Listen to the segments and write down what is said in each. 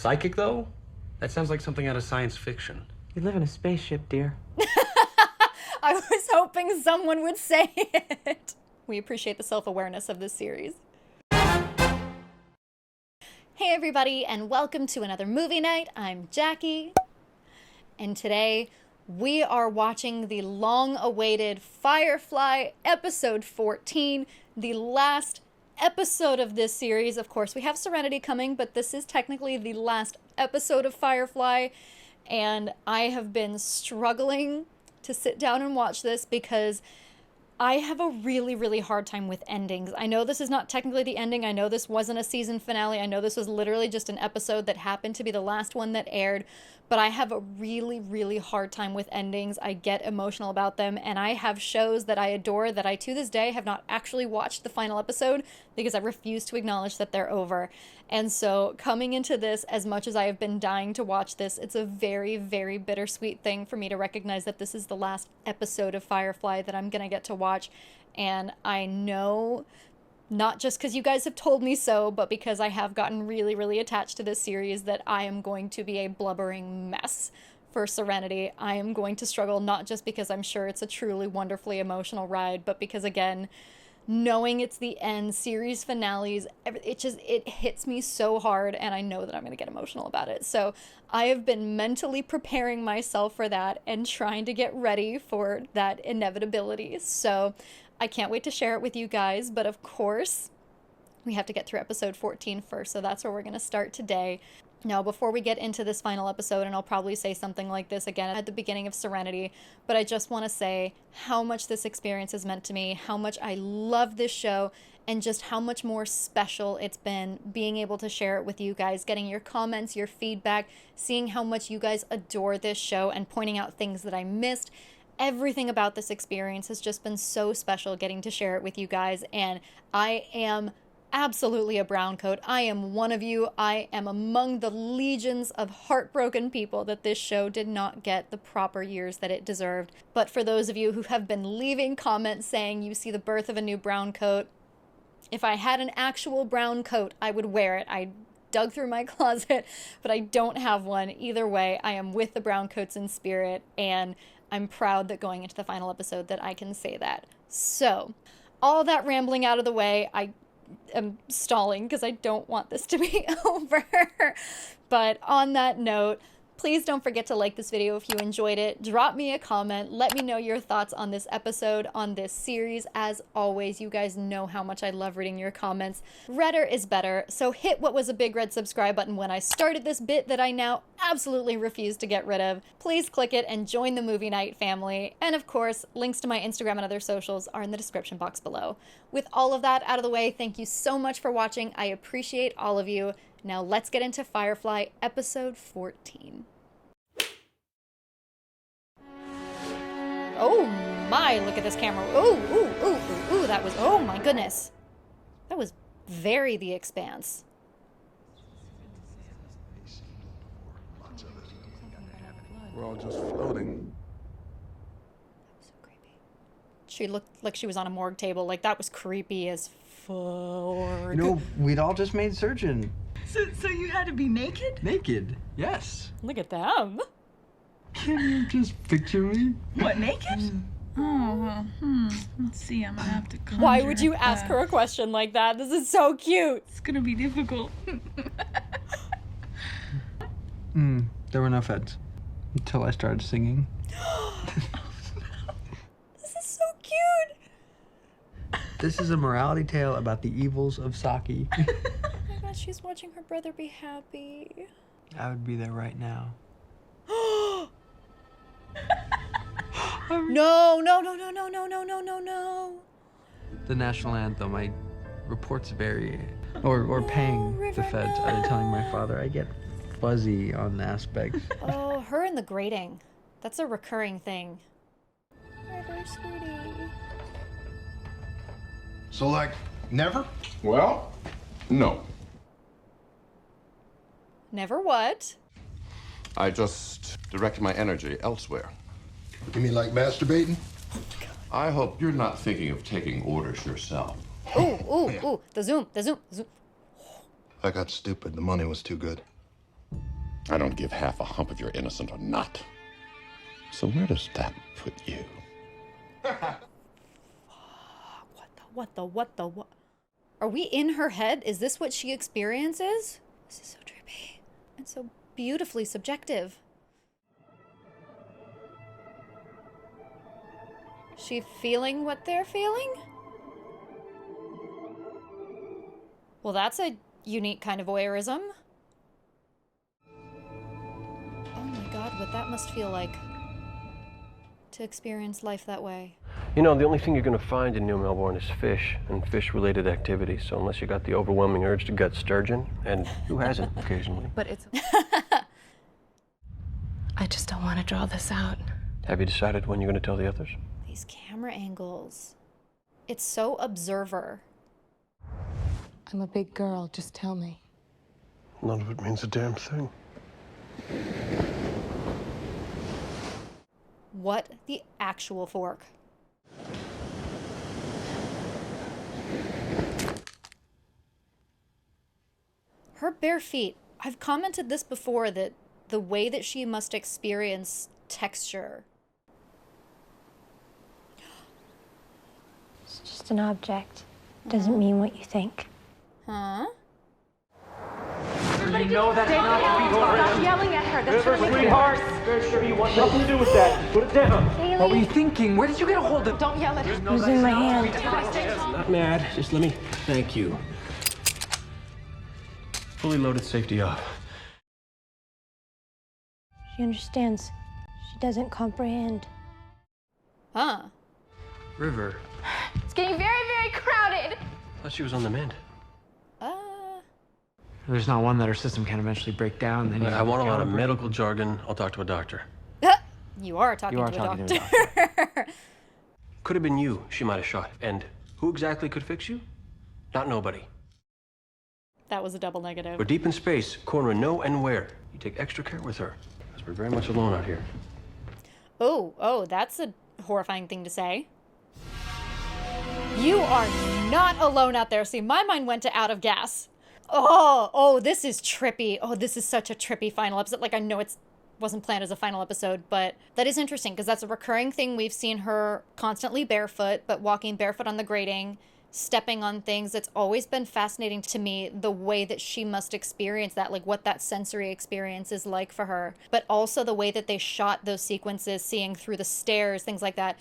Psychic, though? That sounds like something out of science fiction. You live in a spaceship, dear. I was hoping someone would say it. We appreciate the self-awareness of this series. Hey everybody, and welcome to another movie night. I'm Jacqui, and today we are watching the long-awaited Firefly episode 14, the last episode of this series. Of course, we have Serenity coming, but this is technically the last episode of Firefly, and I have been struggling to sit down and watch this because I have a really, really hard time with endings. I know this is not technically the ending. I know this wasn't a season finale. I know this was literally just an episode that happened to be the last one that aired, but I have a really, really hard time with endings. I get emotional about them, and I have shows that I adore that I, to this day, have not actually watched the final episode because I refuse to acknowledge that they're over. And so coming into this, as much as I have been dying to watch this, it's a very, very bittersweet thing for me to recognize that this is the last episode of Firefly that I'm gonna get to watch. And I know, not just because you guys have told me so, but because I have gotten really, really attached to this series, that I am going to be a blubbering mess for Serenity. I am going to struggle, not just because I'm sure it's a truly wonderfully emotional ride, but because, again, knowing it's the end, series finales, it hits me so hard, and I know that I'm going to get emotional about it. So I have been mentally preparing myself for that and trying to get ready for that inevitability. So I can't wait to share it with you guys, but of course, we have to get through episode 14 first, so that's where we're going to start today. Now, before we get into this final episode, and I'll probably say something like this again at the beginning of Serenity, but I just want to say how much this experience has meant to me, how much I love this show, and just how much more special it's been being able to share it with you guys, getting your comments, your feedback, seeing how much you guys adore this show, and pointing out things that I missed. Everything about this experience has just been so special getting to share it with you guys, and I am absolutely a brown coat. I am one of you. I am among the legions of heartbroken people that this show did not get the proper years that it deserved. But for those of you who have been leaving comments saying you see the birth of a new brown coat, if I had an actual brown coat, I would wear it. I dug through my closet, but I don't have one. Either way, I am with the brown coats in spirit, and I'm proud that going into the final episode that I can say that. So, all that rambling out of the way, I am stalling because I don't want this to be over. But on that note, please don't forget to like this video if you enjoyed it. Drop me a comment. Let me know your thoughts on this episode, on this series. As always, you guys know how much I love reading your comments. Redder is better, so hit what was a big red subscribe button when I started this bit that I now absolutely refuse to get rid of. Please click it and join the movie night family. And of course, links to my Instagram and other socials are in the description box below. With all of that out of the way, thank you so much for watching. I appreciate all of you. Now let's get into Firefly episode 14. Oh my, look at this camera. Ooh, ooh, ooh, ooh, ooh, that was, oh my goodness. That was very The Expanse. We're all just floating. So creepy. She looked like she was on a morgue table. Like, that was creepy as fuck. No, we'd all just made surgeon. So you had to be naked? Naked, yes. Look at them. Can you just picture me? What, naked? Oh, well, let's see, I'm gonna have to conjure Why would you up ask her a question like that? This is so cute. It's gonna be difficult. There were no feds. Until I started singing. This is so cute. This is a morality tale about the evils of sake. Oh my gosh, she's watching her brother be happy. I would be there right now. No, no, no, no, no, no, no, no, no, no. The national anthem, reports vary. Or paying the feds. I'm telling my father I get fuzzy on aspects. Oh, her and the grating. That's a recurring thing. River, sweetie. So, like, never? Well, no. Never what? I just direct my energy elsewhere. You mean like masturbating? I hope you're not thinking of taking orders yourself. Ooh, ooh, ooh. The zoom, the zoom, the zoom. I got stupid. The money was too good. I don't give half a hump if you're innocent or not. So where does that put you? What? Are we in her head? Is this what she experiences? This is so trippy. And so beautifully subjective. She feeling what they're feeling? Well, that's a unique kind of voyeurism. Oh my god, what that must feel like to experience life that way. You know, the only thing you're going to find in New Melbourne is fish and fish-related activities. So unless you got the overwhelming urge to gut sturgeon, and who hasn't occasionally? But it's... I just don't want to draw this out. Have you decided when you're going to tell the others? These camera angles. It's so observer. I'm a big girl, just tell me. None of it means a damn thing. What the actual fork? Her bare feet. I've commented this before, that the way that she must experience texture. It's just an object. Doesn't mean what you think. Huh? You know that's not to be over. Stop yelling at her. That's River, sweetheart. Very sure you want nothing to do with that. Put it down. What were you thinking? Where did you get a hold of? Don't yell at her. It was in my hand. Not mad. Just let me thank you. Fully loaded, safety off. She understands. She doesn't comprehend. Huh. River. It's getting very, very crowded. Thought she was on the mend. There's not one that her system can eventually break down. Then I want a lot of medical jargon. I'll talk to a doctor. You are talking to a doctor. Could have been you she might have shot. And who exactly could fix you? Not nobody. That was a double negative. We're deep in space. Corner no and where. You take extra care with her. Because we're very much alone out here. Oh, that's a horrifying thing to say. You are not alone out there. See, my mind went to Out of Gas. Oh, this is trippy. Oh, this is such a trippy final episode. Like, I know it wasn't planned as a final episode, but that is interesting because that's a recurring thing. We've seen her constantly barefoot, but walking barefoot on the grating, stepping on things. It's always been fascinating to me the way that she must experience that, like what that sensory experience is like for her, but also the way that they shot those sequences, seeing through the stairs, things like that.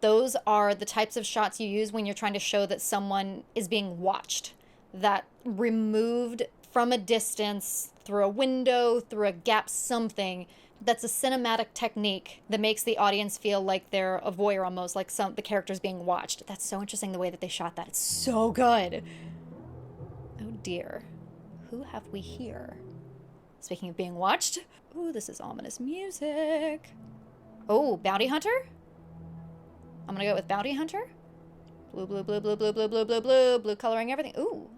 Those are the types of shots you use when you're trying to show that someone is being watched. That removed from a distance, through a window, through a gap, something. That's a cinematic technique that makes the audience feel like they're a voyeur almost, like the character's being watched. That's so interesting the way that they shot that. It's so good. Oh dear. Who have we here? Speaking of being watched. Ooh, this is ominous music. Oh, Bounty Hunter? I'm gonna go with Bounty Hunter. Blue, blue, blue, blue, blue, blue, blue, blue, blue, blue coloring everything. Ooh,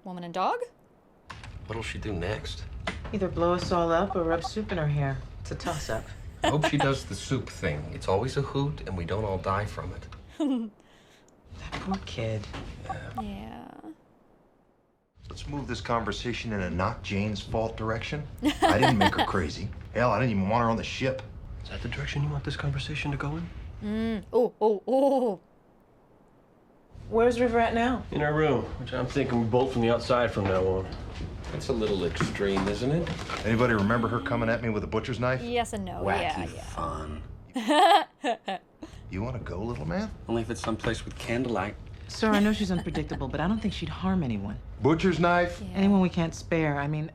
woman and dog? What'll she do next? Either blow us all up or rub soup in her hair. It's a toss-up. I hope she does the soup thing. It's always a hoot, and we don't all die from it. That poor kid. Yeah. Let's move this conversation in a not Jane's fault direction. I didn't make her crazy. Hell, I didn't even want her on the ship. Is that the direction you want this conversation to go in? Oh. Where's River at now? In her room, which I'm thinking we bolt from the outside from now on. That's a little extreme, isn't it? Anybody remember her coming at me with a butcher's knife? Yes and no. Wacky Yeah. fun. You want to go, little man? Only if it's someplace with candlelight. Sir, I know she's unpredictable, but I don't think she'd harm anyone. Butcher's knife? Yeah. Anyone we can't spare. I mean,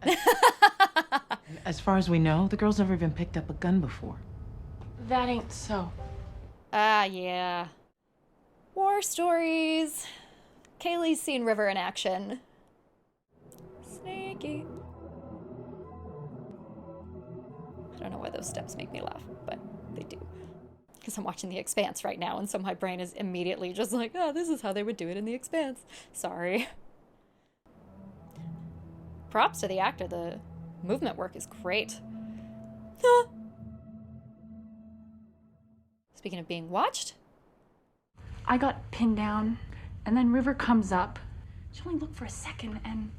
as far as we know, the girl's never even picked up a gun before. That ain't so. Yeah. War stories. Kaylee's seen River in action. Sneaky. I don't know why those steps make me laugh, but they do. Because I'm watching The Expanse right now, and so my brain is immediately just like, oh, this is how they would do it in The Expanse. Sorry. Props to the actor. The movement work is great. Speaking of being watched. I got pinned down, and then River comes up. She only looked for a second and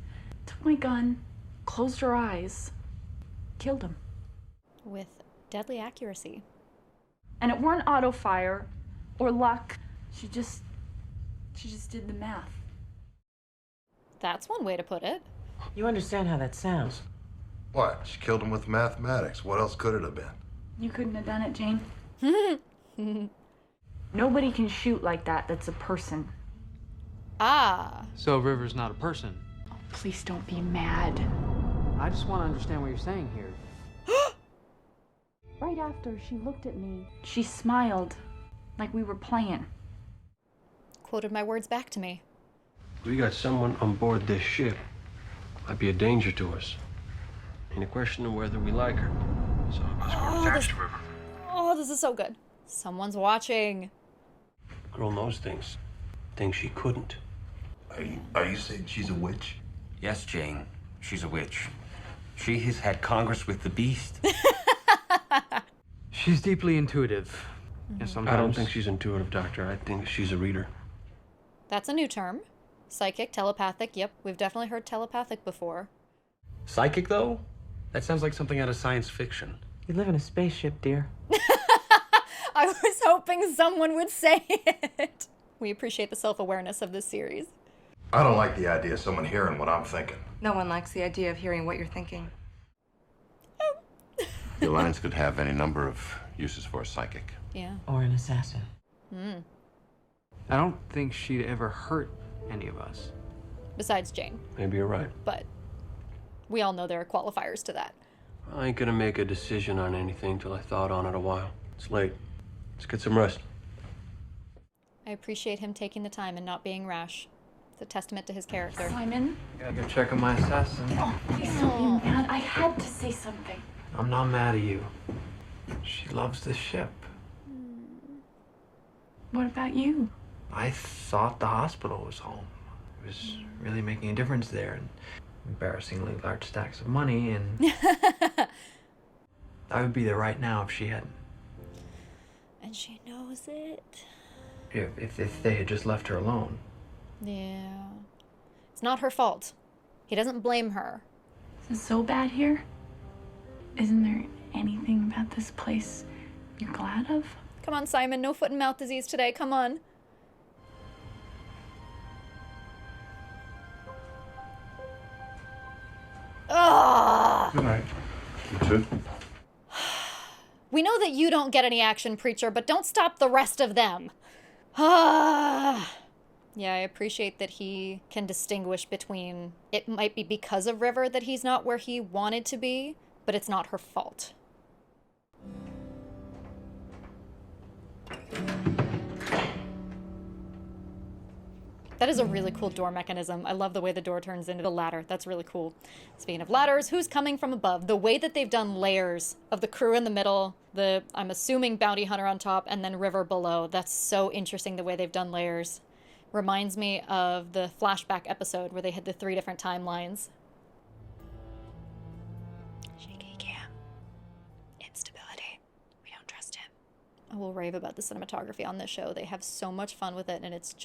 took my gun, closed her eyes, killed him. With deadly accuracy. And it weren't auto fire or luck. She just did the math. That's one way to put it. You understand how that sounds? What? She killed him with mathematics. What else could it have been? You couldn't have done it, Jane. Nobody can shoot like that that's a person. Ah. So River's not a person. Oh, please don't be mad. I just want to understand what you're saying here. Right after she looked at me, she smiled like we were playing. Quoted my words back to me. We got someone on board this ship. Might be a danger to us. Ain't a question of whether we like her. So let's go attached to River. Oh, this is so good. Someone's watching. Girl knows things. Things she couldn't. Are you saying she's a witch? Yes, Jane. She's a witch. She has had Congress with the beast. She's deeply intuitive. And sometimes... I don't think she's intuitive, Doctor. I think she's a reader. That's a new term. Psychic, telepathic. Yep, we've definitely heard telepathic before. Psychic, though? That sounds like something out of science fiction. You live in a spaceship, dear. I was hoping someone would say it. We appreciate the self-awareness of this series. I don't like the idea of someone hearing what I'm thinking. No one likes the idea of hearing what you're thinking. The Alliance could have any number of uses for a psychic. Yeah. Or an assassin. I don't think she'd ever hurt any of us. Besides Jane. Maybe you're right. But we all know there are qualifiers to that. I ain't gonna make a decision on anything till I thought on it a while. It's late. Let's get some rest. I appreciate him taking the time and not being rash. It's a testament to his character. Simon? Gotta go check on my assassin. Oh, please don't be mad. I had to say something. I'm not mad at you. She loves the ship. What about you? I thought the hospital was home. It was really making a difference there. And embarrassingly large stacks of money, and I would be there right now if she hadn't. And she knows it. If they had just left her alone. Yeah. It's not her fault. He doesn't blame her. Is it so bad here? Isn't there anything about this place you're glad of? Come on, Simon. No foot and mouth disease today. Come on. Ugh. Good night. You too. We know that you don't get any action, Preacher, but don't stop the rest of them. Yeah, I appreciate that he can distinguish between it might be because of River that he's not where he wanted to be, but it's not her fault. That is a really cool door mechanism. I love the way the door turns into the ladder. That's really cool. Speaking of ladders, who's coming from above? The way that they've done layers of the crew in the middle, I'm assuming bounty hunter on top, and then River below. That's so interesting the way they've done layers. Reminds me of the flashback episode where they had the 3 different timelines. Shaky cam. Instability. We don't trust him. I will rave about the cinematography on this show. They have so much fun with it, and it's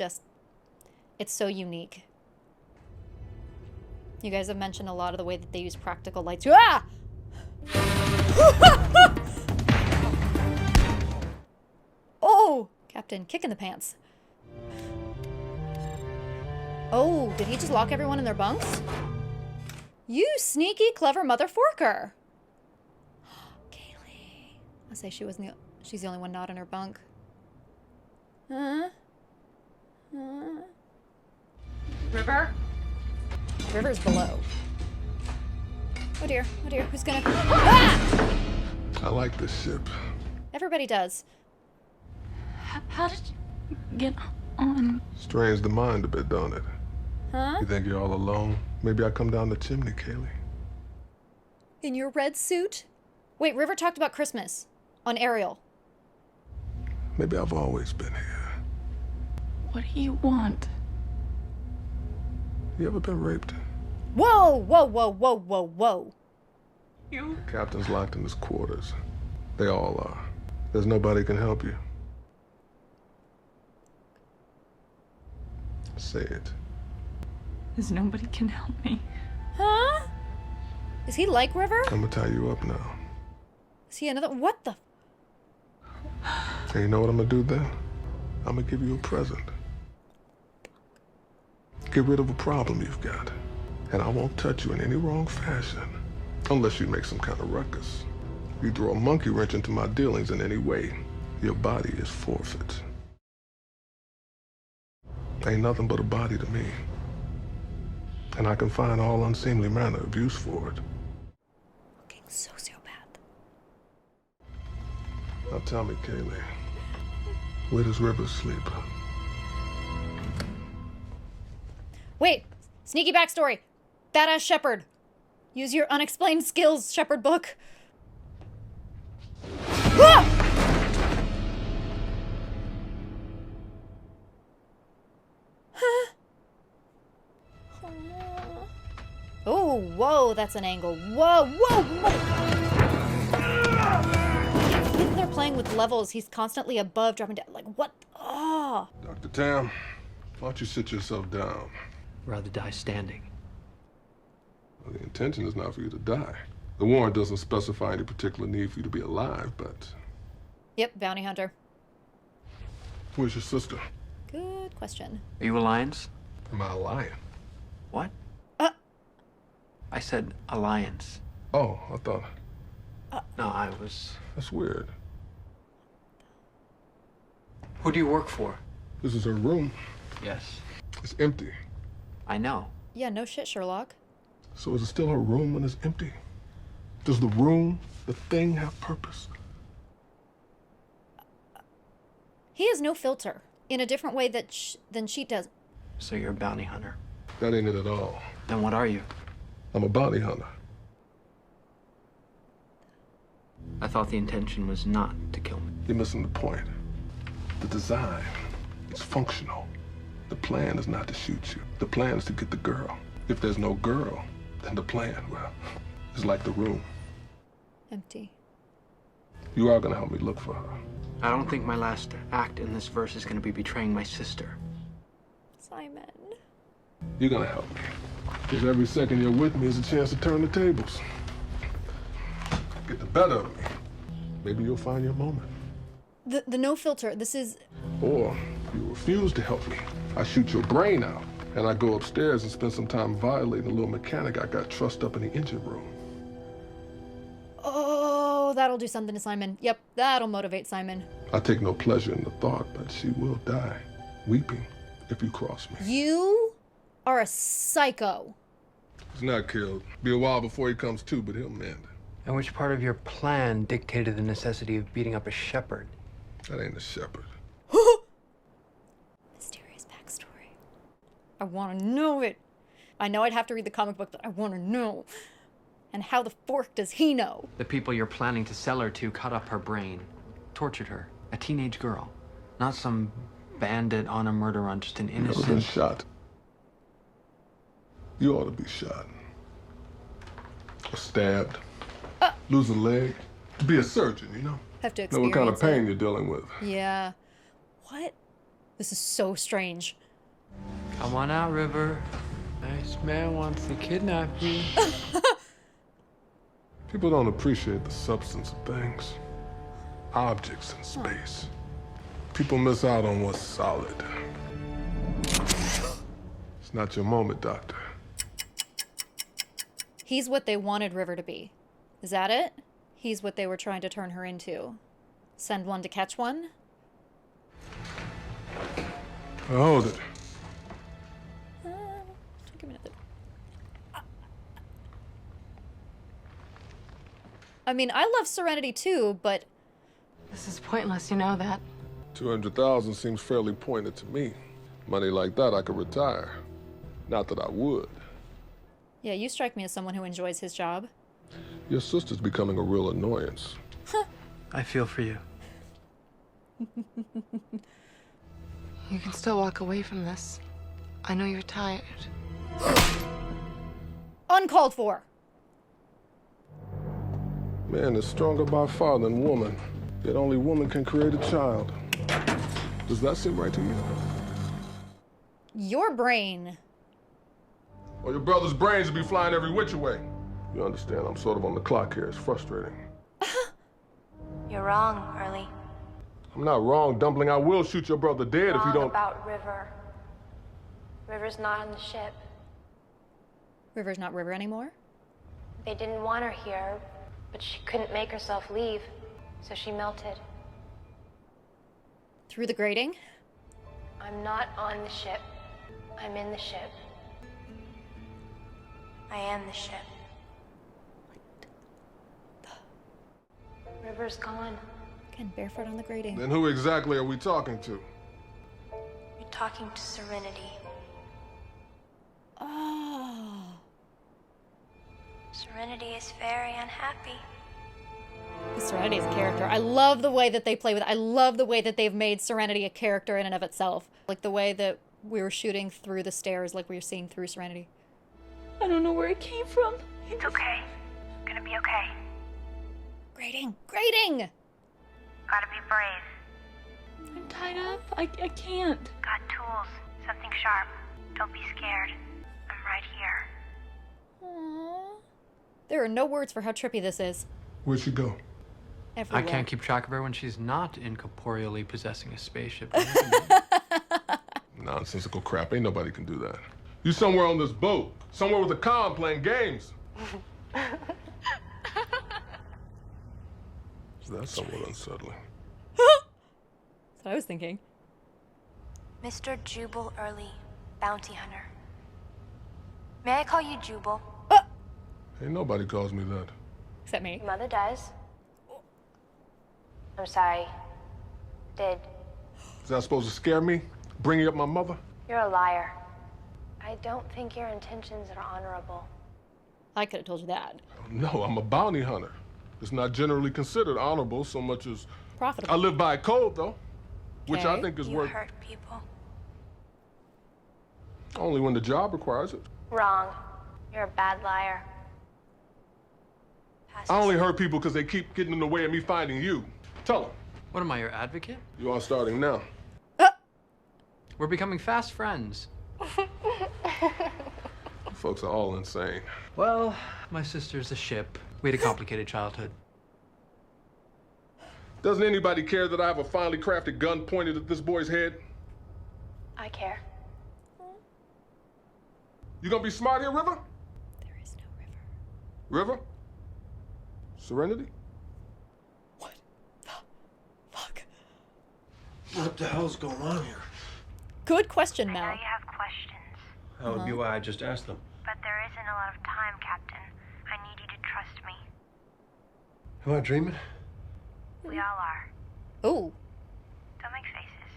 so unique. You guys have mentioned a lot of the way that they use practical lights. Ah! Oh! Captain, kick in the pants. Oh, did he just lock everyone in their bunks? You sneaky, clever mother forker. Kaylee. I'll say she's the only one not in her bunk. River? River's below. Oh dear, who's gonna... Ah! I like this ship. Everybody does. How did you get on? Strains the mind a bit, don't it? Huh? You think you're all alone? Maybe I come down the chimney, Kaylee. In your red suit? Wait, River talked about Christmas on Ariel. Maybe I've always been here. What do you want? You ever been raped? Whoa, whoa, whoa, whoa, whoa, whoa. You? The captain's locked in his quarters. They all are. There's nobody can help you. Say it. There's nobody can help me. Huh? Is he like River? I'm gonna tie you up now. Is he another? What the? And you know what I'm gonna do then? I'm gonna give you a present. Get rid of a problem you've got. And I won't touch you in any wrong fashion. Unless you make some kind of ruckus. You throw a monkey wrench into my dealings in any way, your body is forfeit. Ain't nothing but a body to me. And I can find all unseemly manner of use for it. Fucking sociopath. Now tell me, Kaylee, where does River sleep? Wait, sneaky backstory. Badass shepherd. Use your unexplained skills, shepherd book. Ah! Oh, whoa, that's an angle. Whoa, whoa, whoa. Even they're playing with levels, he's constantly above, dropping down. Like, what? Oh. Dr. Tam, why don't you sit yourself down? Rather die standing. Well, the intention is not for you to die. The warrant doesn't specify any particular need for you to be alive, but... Yep, bounty hunter. Where's your sister? Good question. Are you a Lions? Am I a lion? What? I said alliance. Oh, I thought... No, I was... That's weird. Who do you work for? This is her room. Yes. It's empty. I know. Yeah, no shit, Sherlock. So is it still her room when it's empty? Does the room, the thing, have purpose? He has no filter in a different way than she does. So you're a bounty hunter. That ain't it at all. Then what are you? I'm a bounty hunter. I thought the intention was not to kill me. You're missing the point. The design is functional. The plan is not to shoot you. The plan is to get the girl. If there's no girl, then the plan, well, is like the room. Empty. You are gonna help me look for her. I don't think my last act in this verse is gonna be betraying my sister. Simon. You're gonna help me. Because every second you're with me is a chance to turn the tables. Get the better of me. Maybe you'll find your moment. The no filter, this is... Or you refuse to help me. I shoot your brain out, and I go upstairs and spend some time violating a little mechanic I got trussed up in the engine room. Oh, that'll do something to Simon. Yep, that'll motivate Simon. I take no pleasure in the thought, but she will die, weeping, if you cross me. You are a psycho. He's not killed. Be a while before he comes to, but he'll mend. And which part of your plan dictated the necessity of beating up a shepherd? That ain't a shepherd. Mysterious backstory. I want to know it. I know I'd have to read the comic book, but I want to know. And how the fork does he know? The people you're planning to sell her to cut up her brain, tortured her, a teenage girl, not some bandit on a murder run, just an innocent... Never been shot. You ought to be shot. Or stabbed. Lose a leg. Be a surgeon, you know? Have to Know experience what kind of pain it. you're dealing with. Yeah. What? This is so strange. Come on out, River. Nice man wants to kidnap you. People don't appreciate the substance of things. Objects in space. People miss out on what's solid. It's not your moment, Doctor. He's what they wanted River to be. Is that it? He's what they were trying to turn her into. Send one to catch one? Hold it. Give me another. I mean, I love Serenity too, but... This is pointless, you know that. 200,000 seems fairly pointed to me. Money like that, I could retire. Not that I would. Yeah, you strike me as someone who enjoys his job. Your sister's becoming a real annoyance. I feel for you. You can still walk away from this. I know you're tired. Uncalled for. Man is stronger by far than woman. Yet only woman can create a child. Does that seem right to you? Your brain. Or your brother's brains will be flying every which way. You understand, I'm sort of on the clock here. It's frustrating. You're wrong, Early. I'm not wrong, Dumpling. I will shoot your brother dead if you Wrong don't... about River. River's not on the ship. River's not River anymore? They didn't want her here, but she couldn't make herself leave, so she melted. Through the grating? I'm not on the ship. I'm in the ship. I am the ship. River's gone. Again, barefoot on the grating. Then who exactly are we talking to? You're talking to Serenity. Oh. Serenity is very unhappy. Serenity's a character. I love the way that they play with it. I love the way that they've made Serenity a character in and of itself. Like the way that we were shooting through the stairs, like we were seeing through Serenity. I don't know where it came from. It's okay. Gonna be okay. Grating! Grating! Gotta be brave. I'm tied up. I can't. Got tools. Something sharp. Don't be scared. I'm right here. Aww. There are no words for how trippy this is. Where'd she go? Everywhere. I can't keep track of her when she's not incorporeally possessing a spaceship. Nonsensical crap. Ain't nobody can do that. You somewhere on this boat. Somewhere with a comm playing games. That's somewhat unsettling. That's what I was thinking. Mr. Jubal Early, bounty hunter. May I call you Jubal? Ain't nobody calls me that. Except me. Your mother does. I'm sorry. Did. Is that supposed to scare me? Bringing up my mother? You're a liar. I don't think your intentions are honorable. I could have told you that. No, I'm a bounty hunter. It's not generally considered honorable so much as... Profitable. I live by a code, though. Which I Okay. think is You worth... hurt people. Only when the job requires it. Wrong. You're a bad liar. Pass I this. only hurt people because they keep getting in the way of me finding you. Tell them. What am I, your advocate? You are starting now. We're becoming fast friends. You folks are all insane. Well, my sister's a ship. We had a complicated childhood. Doesn't anybody care that I have a finely crafted gun pointed at this boy's head? I care. You gonna be smart here, River? There is no river. River? Serenity? What the fuck? What the hell's going on here? Good question, I know Mal. you have questions, That would be why I just asked them. but there isn't a lot of time, Captain. I need you to trust me. Am I dreaming? We all are. Ooh. Don't make faces.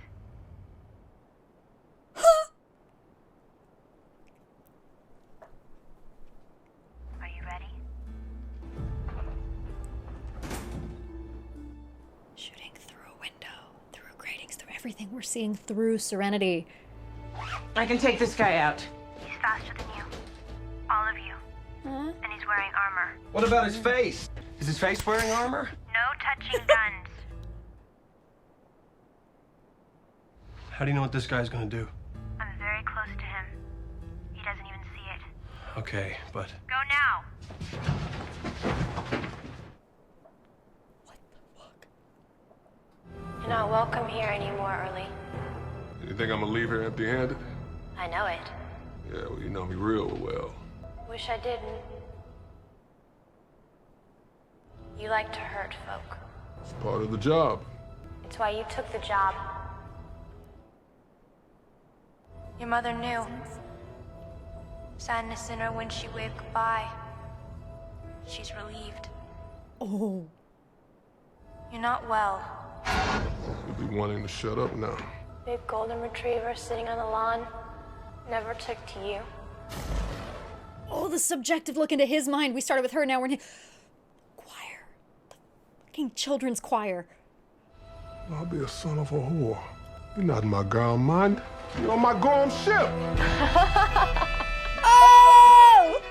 Are you ready? Shooting through a window, through gratings, through everything. We're seeing through Serenity. I can take this guy out. He's faster than you. All of you. Huh? And he's wearing armor. What about his face? Is his face wearing armor? No touching guns. How do you know what this guy's gonna do? I'm very close to him. He doesn't even see it. Okay, but... Go now. What the fuck? You're not welcome here anymore, Early. You think I'm gonna leave here empty-handed? I know it. Yeah, well, you know me real well. Wish I didn't. You like to hurt folk. It's part of the job. It's why you took the job. Your mother knew. Sadness in her when she waved goodbye. She's relieved. Oh. You're not well. You'll be wanting to shut up now. Big golden retriever sitting on the lawn. Never took to you. Oh, the subjective look into his mind. We started with her, now we're in choir. The fucking children's choir. I'll be a son of a whore. You're not in my girl mind. You're on my girl ship. Oh!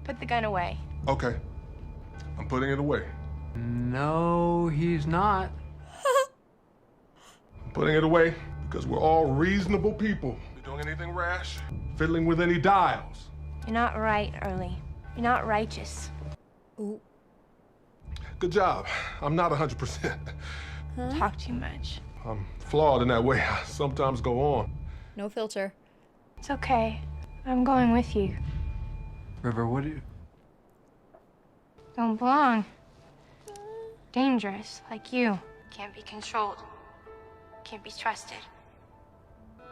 Put the gun away. Okay. I'm putting it away. No, he's not. I'm putting it away because we're all reasonable people. If you're doing anything rash, fiddling with any dials, You're not right, Early. You're not righteous. Ooh. Good job. I'm not 100%. Talk too much. I'm flawed in that way. I sometimes go on. No filter. It's okay. I'm going with you. River, what do you... Don't belong. Dangerous, like you. Can't be controlled. Can't be trusted.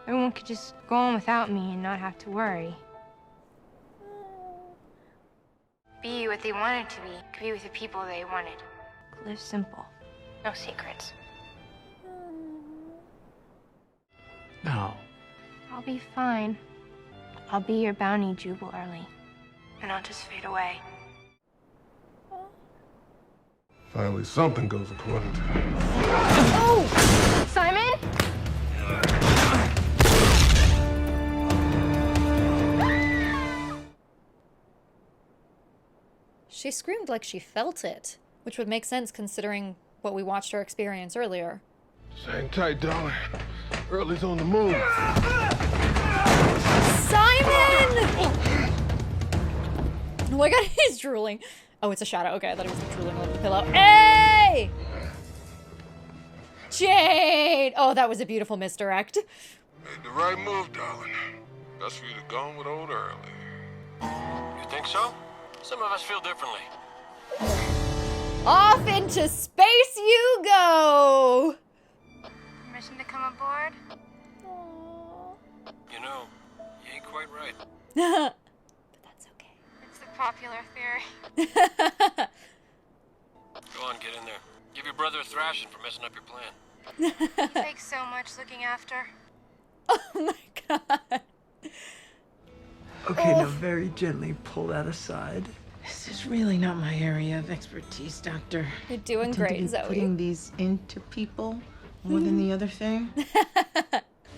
Everyone could just go on without me and not have to worry. Be what they wanted to be. Could be with the people they wanted. Live simple. No secrets. No. I'll be fine. I'll be your bounty, Jubal Early. And I'll just fade away. Finally, something goes according to... Oh! Simon? She screamed like she felt it, which would make sense considering what we watched her experience earlier. Hang tight, darling. Early's on the move. Simon! Oh my god, he's drooling. Oh, it's a shadow. Okay, I thought he was drooling over the pillow. Hey! Jade! Oh, that was a beautiful misdirect. Made the right move, darling. Best for you to go with old Early. You think so? Some of us feel differently. Off into space you go! Permission to come aboard? You know, you ain't quite right. But that's okay. It's the popular theory. Go on, get in there. Give your brother a thrashing for messing up your plan. It takes so much looking after. Oh my god. Okay, now very gently pull that aside. This is really not my area of expertise, Doctor. You're doing I tend to great, be Zoe. Putting these into people more than the other thing.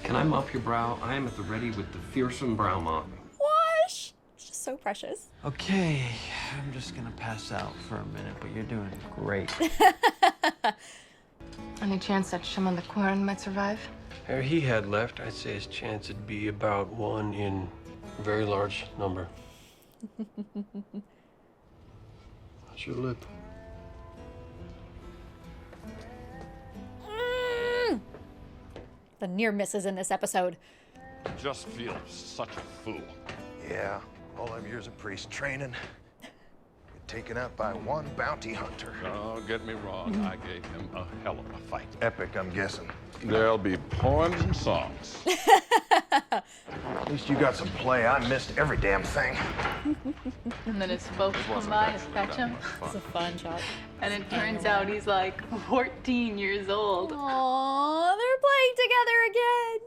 Can I mop your brow? I am at the ready with the fearsome brow mop. Wash! It's just so precious. Okay, I'm just gonna pass out for a minute, but you're doing great. Any chance that Shimon the Quern might survive? If he had left, I'd say his chance would be about 1 in a very large number. How's your lip? The near misses in this episode. Just feel such a fool. Yeah, all them years of priest training. Taken out by one bounty hunter. Don't get me wrong, I gave him a hell of a fight. Epic, I'm guessing. There'll be poems and songs. At least you got some play. I missed every damn thing. And then his folks come by and fetch him. It's a fun shot. And it turns out he's like 14 years old. Aww, they're playing together again.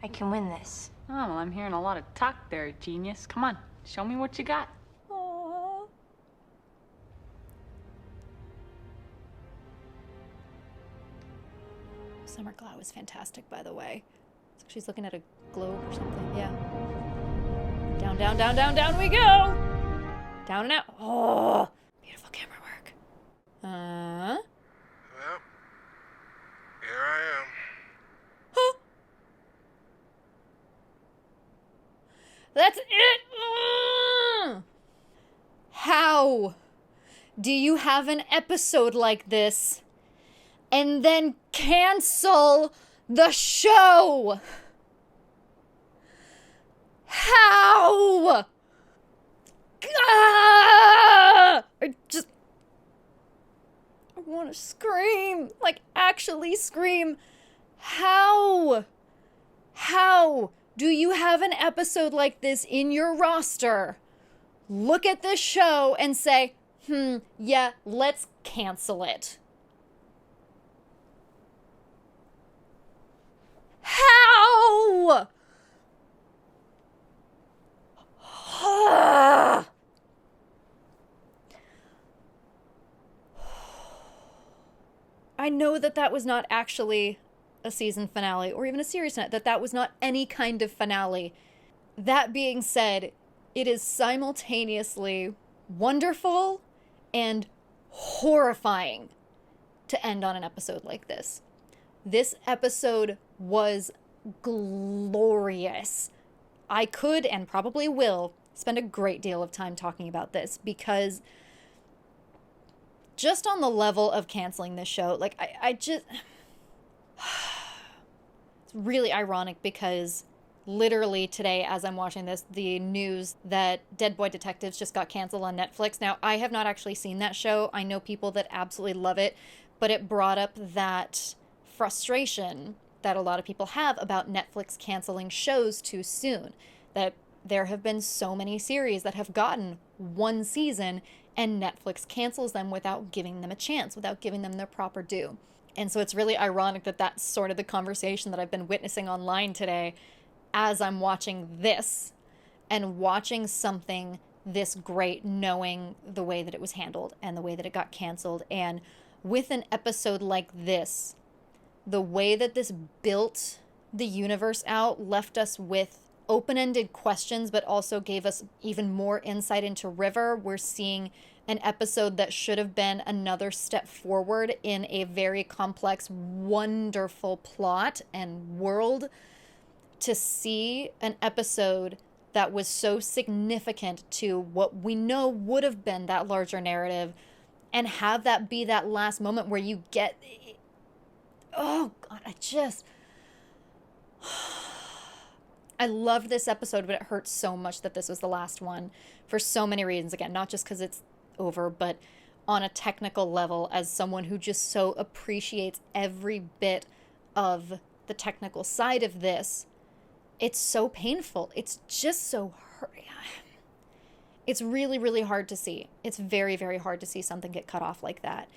I can win this. Oh, well, I'm hearing a lot of talk there, genius. Come on, show me what you got. Aww. Summer Glau is fantastic, by the way. It's like she's looking at a globe or something. Yeah. Down, down, down, down, down we go! Down and out. Oh, beautiful camera work. Yep. Here I am. Huh. That's it! How do you have an episode like this and then cancel the show? How? Ah! I want to scream. Like, actually scream. How? How do you have an episode like this in your roster? Look at this show and say, yeah, let's cancel it. How? I know that was not actually a season finale or even a series finale, that was not any kind of finale. That being said, it is simultaneously wonderful and horrifying to end on an episode like this. This episode was glorious. I could and probably will spend a great deal of time talking about this, because just on the level of canceling this show, like, I just... It's really ironic because literally today, as I'm watching this, the news that Dead Boy Detectives just got canceled on Netflix. Now, I have not actually seen that show. I know people that absolutely love it, but it brought up that frustration that a lot of people have about Netflix canceling shows too soon. That there have been so many series that have gotten one season and Netflix cancels them without giving them a chance, without giving them their proper due. And so it's really ironic that that's sort of the conversation that I've been witnessing online today as I'm watching this and watching something this great, knowing the way that it was handled and the way that it got canceled. And with an episode like this, the way that this built the universe out left us with open-ended questions, but also gave us even more insight into River. We're seeing an episode that should have been another step forward in a very complex, wonderful plot and world. To see an episode that was so significant to what we know would have been that larger narrative, and have that be that last moment where you get... Oh, God, I loved this episode, but it hurts so much that this was the last one for so many reasons. Again, not just because it's over, but on a technical level, as someone who just so appreciates every bit of the technical side of this, it's so painful. It's just so hurt. It's really, really hard to see. It's very, very hard to see something get cut off like that.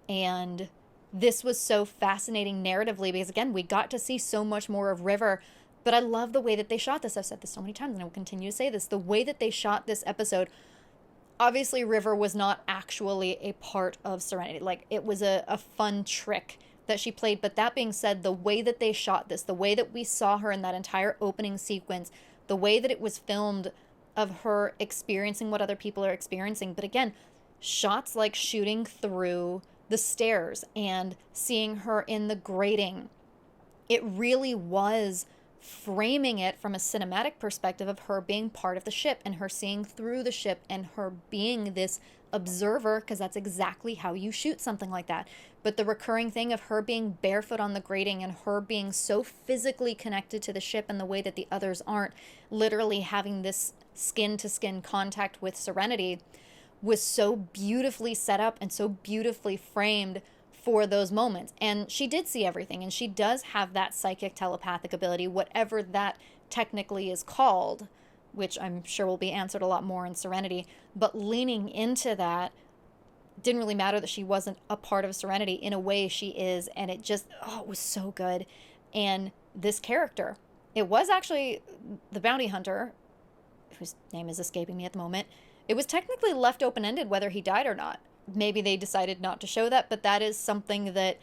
And this was so fascinating narratively because, again, we got to see so much more of River. But I love the way that they shot this. I've said this so many times and I will continue to say this. The way that they shot this episode, obviously River was not actually a part of Serenity. Like, it was a fun trick that she played. But that being said, the way that they shot this, the way that we saw her in that entire opening sequence, the way that it was filmed of her experiencing what other people are experiencing. But again, shots like shooting through the stairs and seeing her in the grating, it really was framing it from a cinematic perspective of her being part of the ship and her seeing through the ship and her being this observer, because that's exactly how you shoot something like that. But the recurring thing of her being barefoot on the grating and her being so physically connected to the ship in the way that the others aren't, literally having this skin-to-skin contact with Serenity, was so beautifully set up and so beautifully framed for those moments. And she did see everything, and she does have that psychic telepathic ability, whatever that technically is called, which I'm sure will be answered a lot more in Serenity. But leaning into that, didn't really matter that she wasn't a part of Serenity. In a way, she is, and it just, oh, it was so good. And this character, it was actually the bounty hunter, whose name is escaping me at the moment. It was technically left open-ended whether he died or not. Maybe they decided not to show that, but that is something that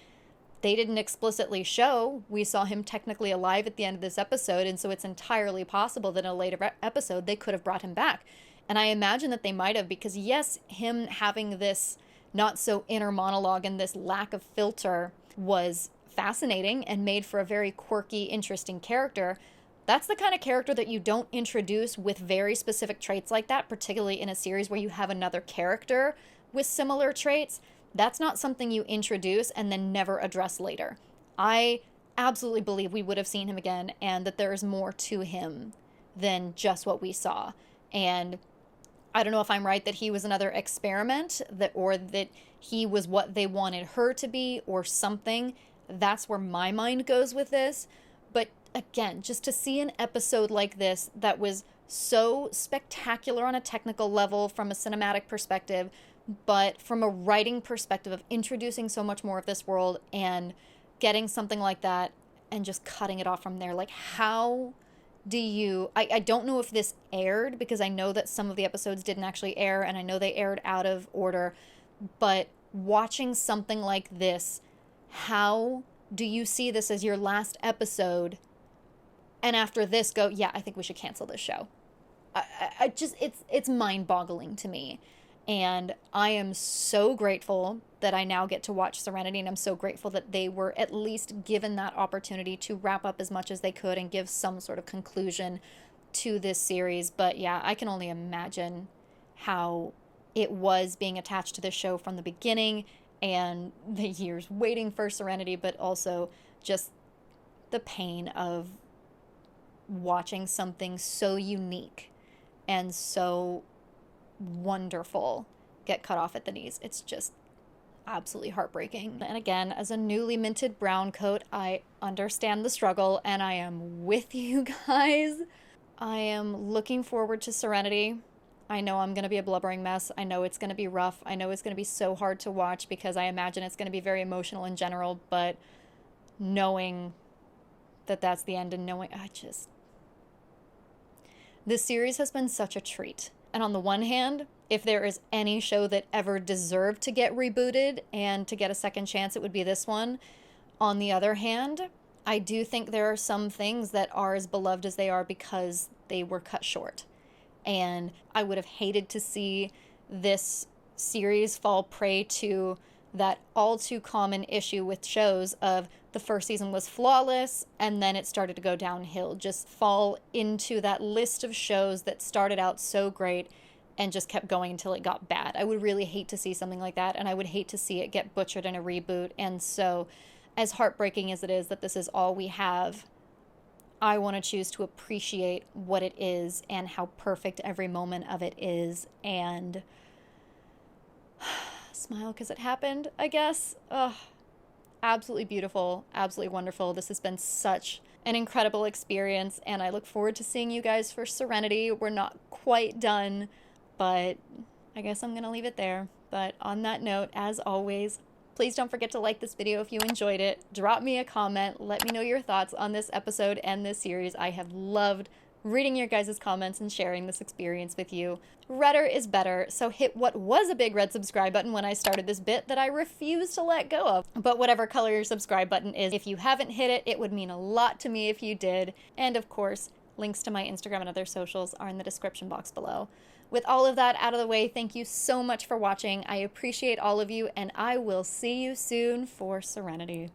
they didn't explicitly show. We saw him technically alive at the end of this episode, and so it's entirely possible that in a later episode they could have brought him back. And I imagine that they might have, because yes, him having this not so inner monologue and this lack of filter was fascinating and made for a very quirky, interesting character. That's the kind of character that you don't introduce with very specific traits like that, particularly in a series where you have another character with similar traits. That's not something you introduce and then never address later. I absolutely believe we would have seen him again, and that there is more to him than just what we saw. And I don't know if I'm right that he was another experiment, or that he was what they wanted her to be or something. That's where my mind goes with this. But again, just to see an episode like this that was so spectacular on a technical level from a cinematic perspective, but from a writing perspective of introducing so much more of this world and getting something like that and just cutting it off from there. Like, how do you... I don't know if this aired, because I know that some of the episodes didn't actually air, and I know they aired out of order, but watching something like this, how do you see this as your last episode, and after this go, yeah, I think we should cancel this show? I just, it's mind-boggling to me. And I am so grateful that I now get to watch Serenity, and I'm so grateful that they were at least given that opportunity to wrap up as much as they could and give some sort of conclusion to this series. But yeah, I can only imagine how it was being attached to the show from the beginning and the years waiting for Serenity, but also just the pain of watching something so unique and so wonderful get cut off at the knees. It's just absolutely heartbreaking. And again, as a newly minted brown coat, I understand the struggle and I am with you guys. I am looking forward to Serenity. I know I'm going to be a blubbering mess. I know it's going to be rough. I know it's going to be so hard to watch because I imagine it's going to be very emotional in general, but knowing that that's the end and knowing, this series has been such a treat. And on the one hand, if there is any show that ever deserved to get rebooted and to get a second chance, it would be this one. On the other hand, I do think there are some things that are as beloved as they are because they were cut short. And I would have hated to see this series fall prey to that all too common issue with shows of the first season was flawless and then it started to go downhill. Just fall into that list of shows that started out so great and just kept going until it got bad. I would really hate to see something like that, and I would hate to see it get butchered in a reboot. And so, as heartbreaking as it is that this is all we have, I want to choose to appreciate what it is and how perfect every moment of it is, and smile because it happened, I guess. Absolutely beautiful, absolutely wonderful. This has been such an incredible experience, and I look forward to seeing you guys for Serenity. We're not quite done, but I guess I'm going to leave it there. But on that note, as always, please don't forget to like this video if you enjoyed it. Drop me a comment. Let me know your thoughts on this episode and this series. I have loved reading your guys' comments and sharing this experience with you. Redder is better, so hit what was a big red subscribe button when I started this bit that I refuse to let go of. But whatever color your subscribe button is, if you haven't hit it, it would mean a lot to me if you did. And of course, links to my Instagram and other socials are in the description box below. With all of that out of the way, thank you so much for watching. I appreciate all of you, and I will see you soon for Serenity.